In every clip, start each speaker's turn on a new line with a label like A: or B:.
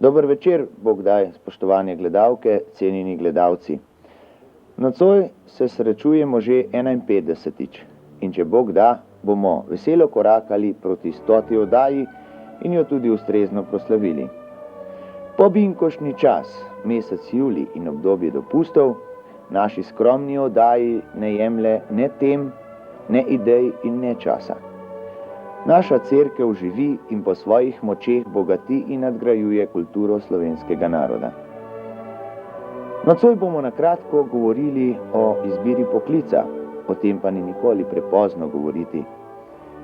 A: Dober večer, Bog daj, spoštovane gledalke, cenjeni gledalci. Nocoj se srečujemo že 51. In če Bog da, bomo veselo korakali proti 100. oddaji in jo tudi ustrezno proslavili. Po binkošni čas, mesec julij in obdobje dopustov, naši skromni oddaji ne jemlje ne tem, ne idej in ne časa. Naša cerkev živi in po svojih močeh bogati in nadgrajuje kulturo slovenskega naroda. Nocoj bomo na kratko govorili o izbiri poklica, o tem pa ni nikoli prepozno govoriti.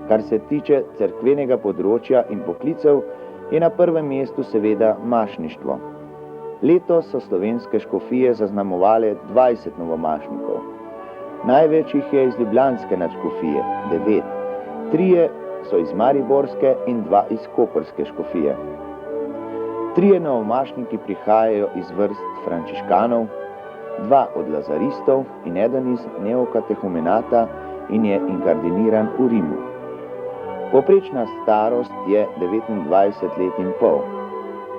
A: Kar se tiče cerkvenega področja in poklicev, je na prvem mestu seveda mašništvo. Letos so slovenske škofije zaznamovale 20 novomašnikov. Največ jih je iz ljubljanske nadškofije, 9. 3 so iz mariborske in 2 iz koprske škofije. 3 novomašniki prihajajo iz vrst frančiškanov, 2 od lazaristov in 1 iz neokatehumenata in je inkardiniran v Rimu. Povprečna starost je 29 let in pol.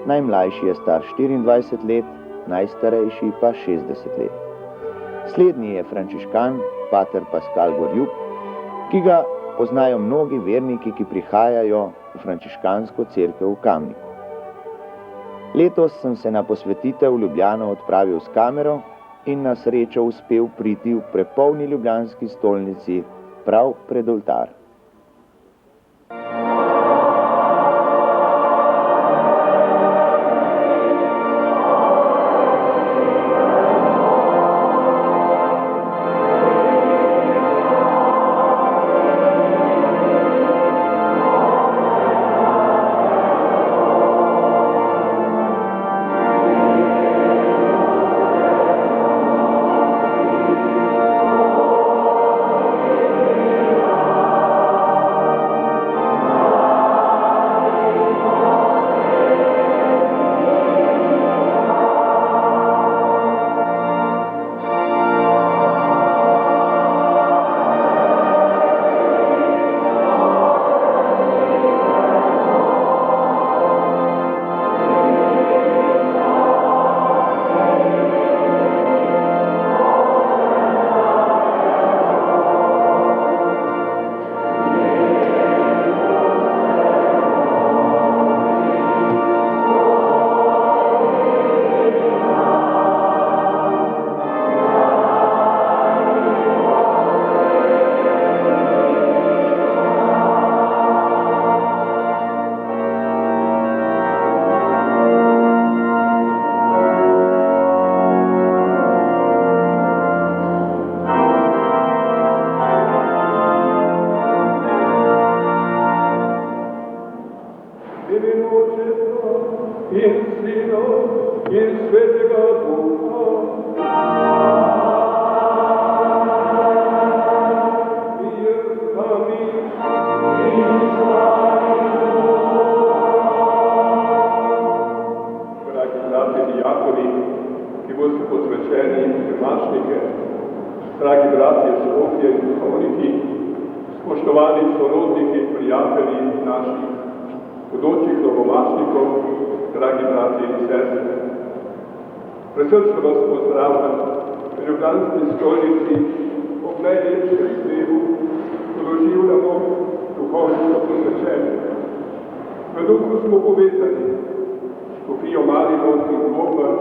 A: Najmlajši je star 24 let, najstarejši pa 60 let. Slednji je frančiškan, pater Pascal Gorjup, ki ga poznajo mnogi verniki, ki prihajajo v frančiškansko cerkev v Kamniku. Letos sem se na posvetitev v Ljubljano odpravil s kamero in na srečo uspel priti v prepolni ljubljanski stolnici prav pred oltar.
B: Dragi bratje, škofje in duhovniki, spoštovani sorodniki, prijatelji naših bodočih novomašnikov, dragi bratje in sestre. Presrčno vas pozdravljam v ljubljanski stolnici ob najlepšem dnevu, ko doživljamo duhovniško posvečenje. V duhu smo povezani s škofijo Maribor in Koper,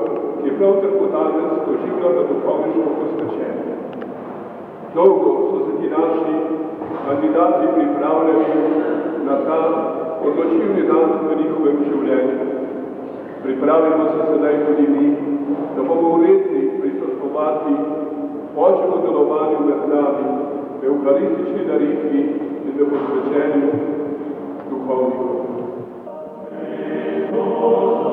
B: ki je prav tako danes doživljala duhovniško posvečenje. Dolgo so se ti naši kandidati pripravljali na ta odločilni dan v njihovem življenju. Pripravimo se sedaj tudi mi, da bomo uredni prisostvovati Božjemu delovanju med nami, v evharistični daritvi in v posvečenju duhovnikov.
C: Oh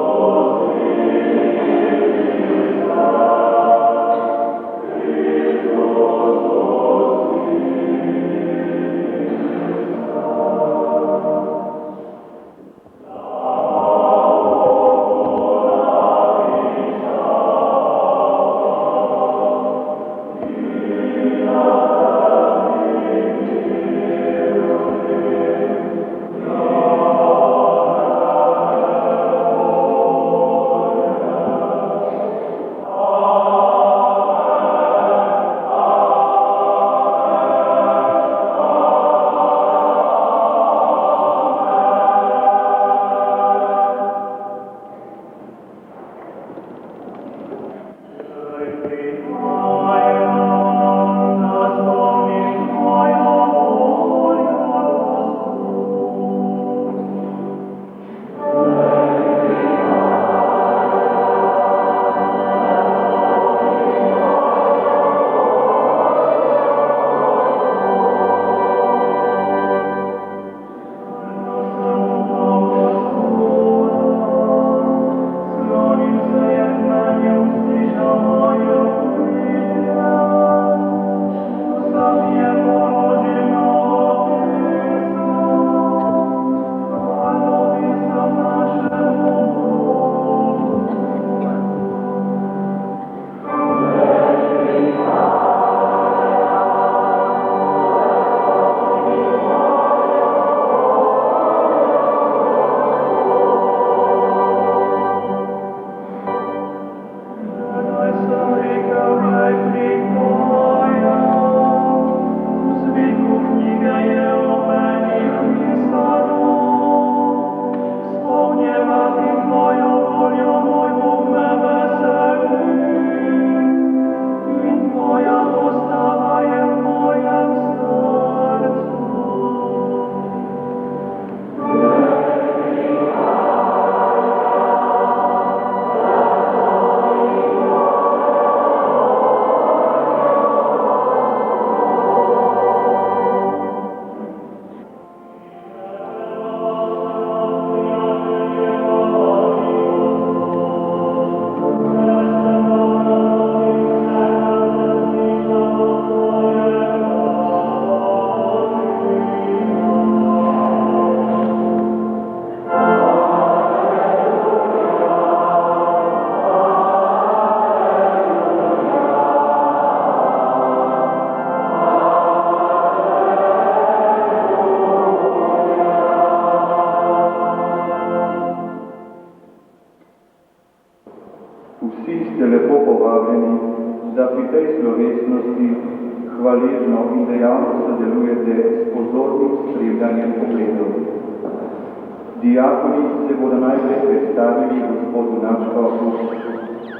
C: Vsi ste lepo povabljeni, da pri tej slovesnosti hvaležno in dejavno sodelujete s pozornim spremljanjem pogledov. Diakoni se bodo najprej predstavili gospodu Načkovu,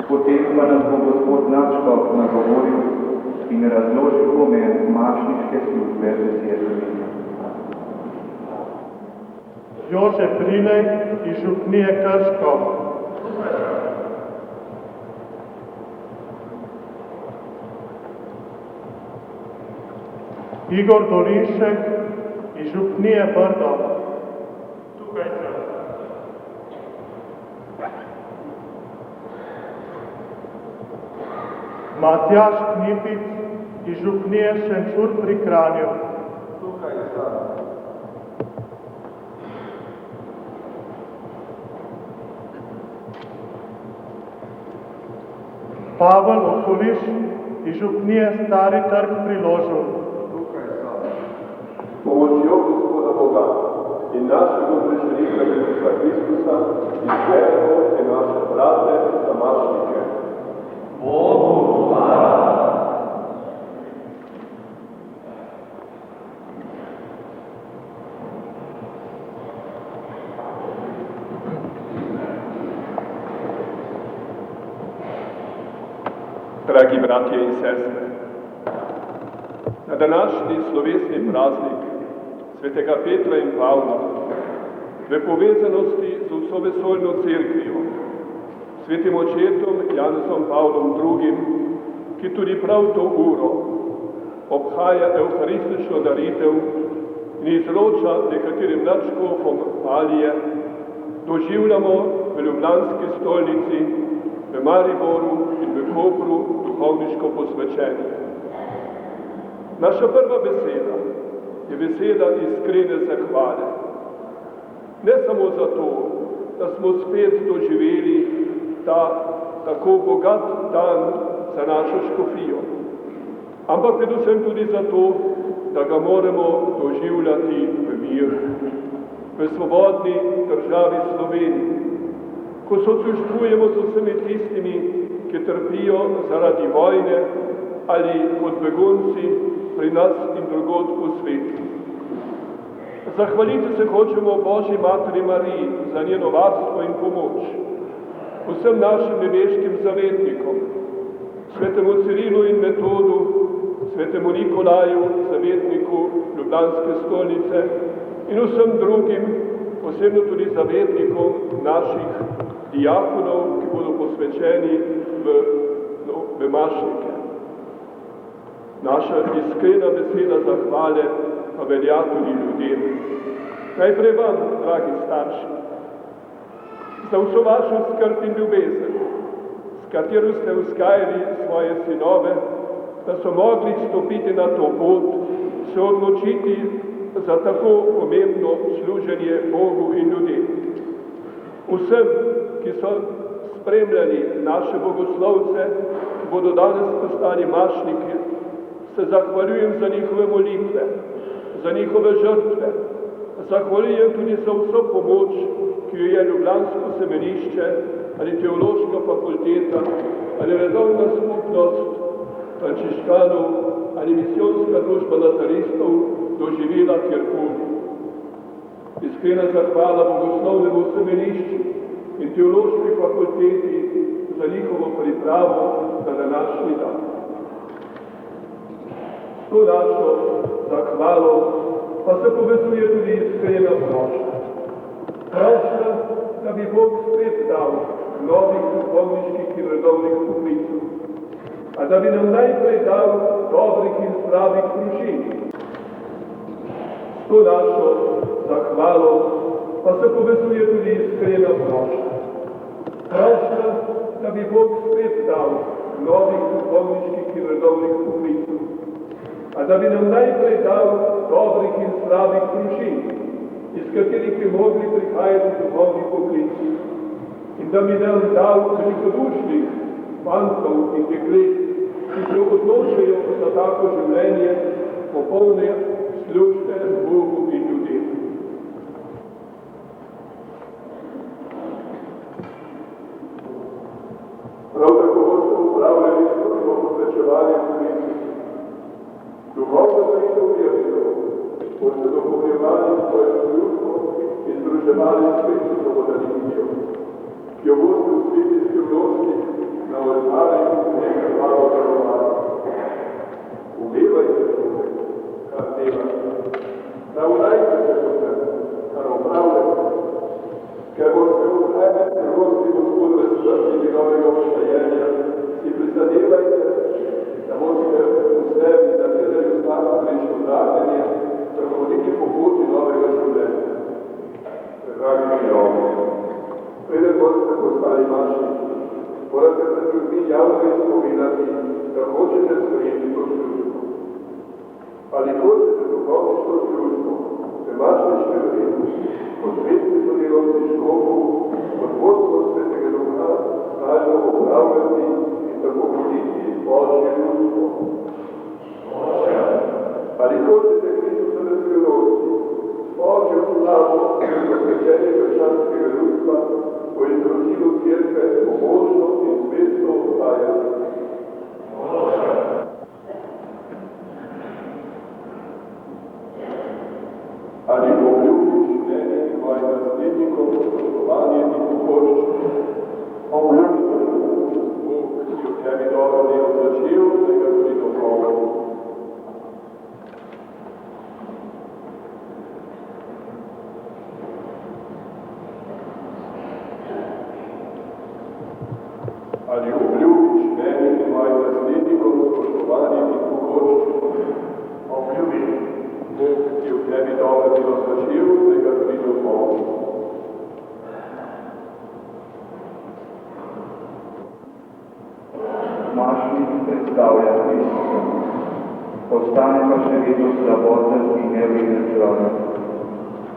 C: potem pa nas bo gospod Načkov nagovoril in razložil pomen mašniške službe v cerkvi.
D: Jože Prinej iz župnije Krško. Igor Dolišek iz župnije Brdo. Tukaj sem. Matjaž Knipic iz župnije Šenčur pri Kranju. Tukaj sem. Pavel Okoliš iz župnije Stari Trg pri Ložu.
B: Pomočjo Gospoda Boga in našega prešelika Jezusa Kristusa izberemo in naše brate samašnike. Bogu hvala. Dragi bratje in sestre, na današnji slovesni praznik svetega Petra in Pavla v povezanosti z vso vesoljno cerkvijo, svetim očetom Janezom Pavlom II, ki tudi prav to uro obhaja evharistično daritev in izroča nekaterim nadškofom palije, doživljamo v ljubljanski stolnici, v Mariboru in v Kopru duhovniško posvečenje. Naša prva beseda je beseda iskrene zahvale. Ne samo zato, da smo spet doživeli ta tako bogat dan za našo škofijo, ampak predvsem tudi zato, da ga moramo doživljati v miru, v svobodni državi Sloveniji, ko sočustvujemo z vsemi tistimi, ki trpijo zaradi vojne ali kot begunci pri nas in drugod po svetu. Zahvaliti se hočemo Božji Materi Mariji za njeno varstvo in pomoč, vsem našim nebeškim zavetnikom, svetemu Cirilu in Metodu, svetemu Nikolaju, zavetniku Ljubljanske stolnice in vsem drugim, posebno tudi zavetnikom naših diakonov, ki bodo posvečeni v mašnike. Naša iskrena beseda zahvale pa velja tudi ljudem. Najprej vam, dragi starši, za vso vašo skrb in ljubezen, s katero ste vzgajali svoje sinove, da so mogli stopiti na to pot, se odločiti za tako pomembno služenje Bogu in ljudem. Vsem, ki so spremljali naše bogoslovce, ki bodo danes postali mašniki, se zahvaljujem za njihove molitve, za njihove žrtve. Zahvaljujem tudi za vso pomoč, ki jo je Ljubljansko semenišče ali Teološka fakulteta ali redovna skupnost frančiškanov ali misijonska družba nazaristov doživela kjerkoli. Iskrena zahvala bogoslovnemu semenišču in Teološki fakulteti za njihovo pripravo na današnji dan. To našo zahvalo pa se povezuje tudi iskrena prošnja. Prošnja, da bi Bog spet dal novih duhovniških in redovnih poklicev, a da bi nam najprej dal dobrih in zdravih družin. To našo zahvalo pa se povezuje tudi iskrena prošnja. Prošnja, da bi Bog spet dal novih duhovniških in redovnih poklicev, a da bi nam najprej dal dobrih in zdravih družin, iz katerih bi mogli prihajati duhovni poklici, in da bi nam dal velikodušnih fantov in deklet, ki se odločajo za tako življenje popolne službe Bogu in ljudem. Prav tako boste upravljali službo posvečevanja v Kristusu. Duhovno daritev vernikov boste dopolnjevali svojo službo in združevali s Kristusovo daritvijo, ki jo boste v sveti skrivnosti na oltarju nekaj malo darovali. Ugledajte se, kar delate. Ravnajte se po tem, kar opravljate, ker boste v krajne milosti Gospod v smrti njegovega obštajenja si prizadevajte, da boste v sebi zavedali vsako grešno draženje, da hodite po poti novega življenja. Dragi prijatelji, preden boste postali mašniki, morate pred ljudmi javno izpovedati, da hočete sprejeti to službo. Ali hočete duhovniško službo, temačniške vredu, kot vesti sodelovci škofu, kot vodstvo Svetega Duha, stalno upravljati in tako voditi Božje ljudstvo. Ali hočete Kristusove skrivnosti, Božjo slavo in posvečenje krščanskega ljudstva, po izročilu Cerkve pobožno in zvesto odvajati. Ali obljubiš mnenje in tvojim naslednikom spoštovanje in pokoščenje? Obljubi Bog, ki v tebi dobro delo začel, da ga tudi dokončal. Ali obljubiš meni in tvojim naslednikom spoštovanje in pokoščenje? Obljubi Bog, ki v tebi dobro delo začel, da ga tudi dokončal.
C: Mašnik predstavlja Kristusa, ostane pa še vedno slaboten in neviden človek.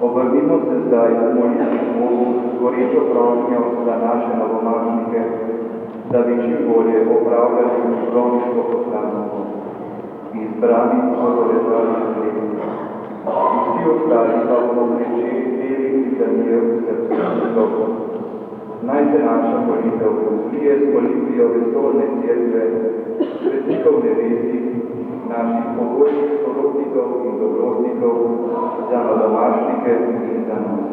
C: Obrnimo se zdaj v molitvi k Bogu z gorečo prošnjo za naše novomašnike, da bi čim bolje opravljali duhovniško poslanstvo. Izbrani so doležali zledi. Vsi ostali pa bomo pričeli deliti za mir v srcu. Naj se naša molitev zlije z molitvijo vesolne cerkve, svetnikov nebesi, naših pogojnih sorodnikov in dobrotnikov, za novomašnike in za nas.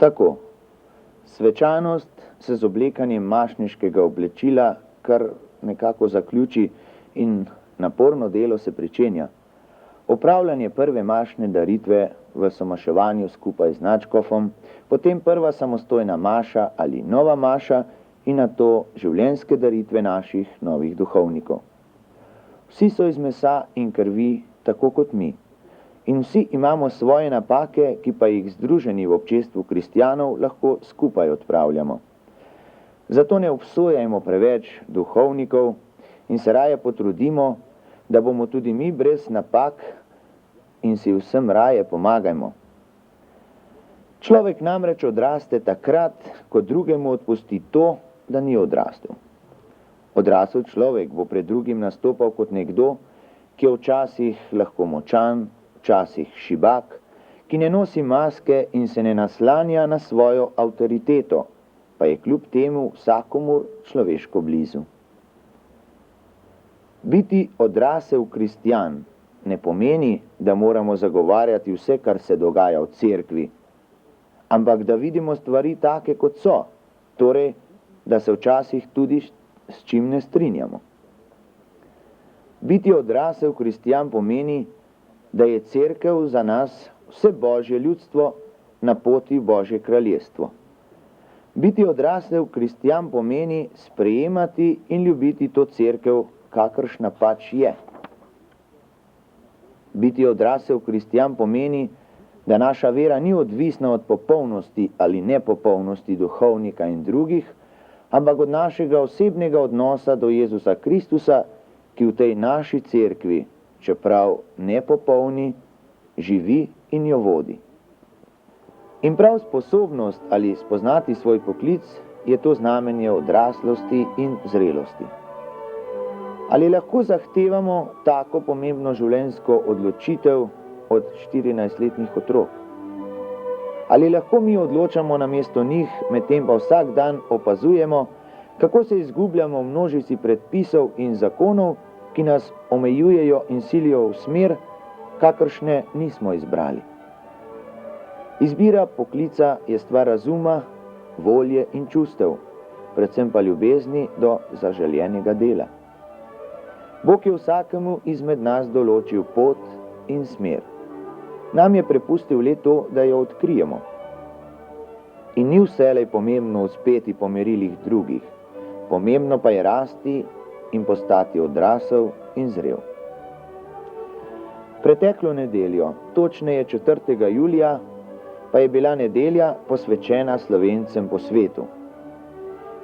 A: Tako, svečanost se z oblekanjem mašniškega oblečila kar nekako zaključi in naporno delo se pričenja. Opravljanje prve mašne daritve v somaševanju skupaj z nadškofom, potem prva samostojna maša ali nova maša in nato življenjske daritve naših novih duhovnikov. Vsi so iz mesa in krvi, tako kot mi. In vsi imamo svoje napake, ki pa jih združeni v občestvu kristjanov lahko skupaj odpravljamo. Zato ne obsojajmo preveč duhovnikov in se raje potrudimo, da bomo tudi mi brez napak in si vsem raje pomagajmo. Človek namreč odraste takrat, ko drugemu odpusti to, da ni odrastel. Odrasel človek bo pred drugim nastopal kot nekdo, ki je včasih lahko močan, včasih šibak, ki ne nosi maske in se ne naslanja na svojo avtoriteto, pa je kljub temu vsakomur človeško blizu. Biti odrasel kristjan ne pomeni, da moramo zagovarjati vse, kar se dogaja v cerkvi, ampak da vidimo stvari take, kot so, torej, da se včasih tudi s čim ne strinjamo. Biti odrasel kristjan pomeni, da je cerkev za nas vse Božje ljudstvo na poti v Božje kraljestvo. Biti odrasel kristjan pomeni sprejemati in ljubiti to cerkev, kakršna pač je. Biti odrasel kristjan pomeni, da naša vera ni odvisna od popolnosti ali nepopolnosti duhovnika in drugih, ampak od našega osebnega odnosa do Jezusa Kristusa, ki v tej naši cerkvi, čeprav nepopolni, živi in jo vodi. In prav sposobnost ali spoznati svoj poklic je to znamenje odraslosti in zrelosti. Ali lahko zahtevamo tako pomembno življenjsko odločitev od 14-letnih otrok? Ali lahko mi odločamo namesto njih, medtem pa vsak dan opazujemo, kako se izgubljamo v množici predpisov in zakonov, ki nas omejujejo in silijo v smer, kakršne nismo izbrali. Izbira poklica je stvar razuma, volje in čustev, predvsem pa ljubezni do zaželjenega dela. Bog je vsakemu izmed nas določil pot in smer. Nam je prepustil le to, da jo odkrijemo. In ni vselej pomembno uspeti po merilih drugih, pomembno pa je rasti in postati odrasel in zrel. Preteklo nedeljo, točneje 4. julija, pa je bila nedelja posvečena Slovencem po svetu.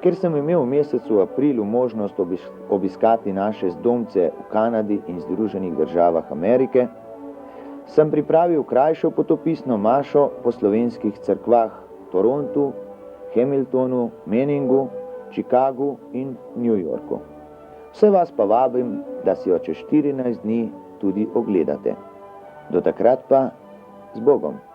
A: Ker sem imel v mesecu aprilu možnost obiskati naše zdomce v Kanadi in Združenih državah Amerike, sem pripravil krajšo potopisno mašo po slovenskih cerkvah v Torontu, Hamiltonu, Meningu, Chicagu in New Yorku. Vse vas pa vabim, da si jo čez 14 dni tudi ogledate. Do takrat pa z Bogom.